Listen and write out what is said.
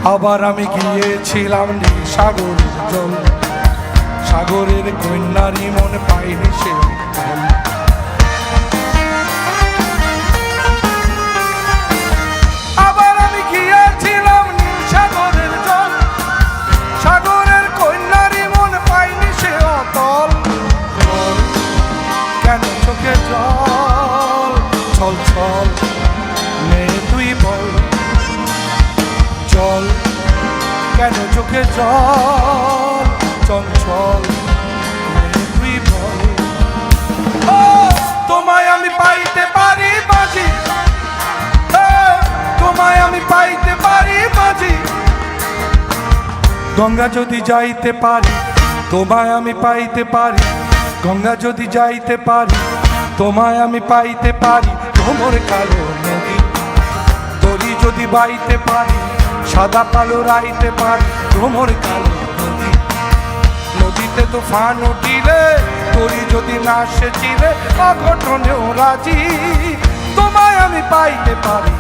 আবার আমি গিয়েছিলাম নীল সাগরের জল, সাগরের কন্যারই মন পাইনি সে অন্তল। আবার আমি গিয়েছিলাম নীল সাগরের জল, সাগরের কন্যারই মন পাইনি সে অতল। কেন চোখে জল ছল ছল মেয়ে তুই বল, জল কেন চোখে জল চঞ্চল মেয়ে তুই বল। ও তোমায় আমি পাইতে পারি বাজি, তোমায় আমি পাইতে পারি বাজি, গঙ্গা যদি যাইতে পারি তোমায় আমি পাইতে পারি, গঙ্গা যদি যাইতে পারি তোমায় আমি পাইতে পারি। ভ্রমর কালো নদী তরি যদি বাইতে পারি, সাদা কালো রাইতে পারি। ভ্রমর কালো নদী, নদীতে তুফান উঠিলে তরি যদি না সেচিলে অঘটনেও রাজি, তোমায় আমি পাইতে পারি।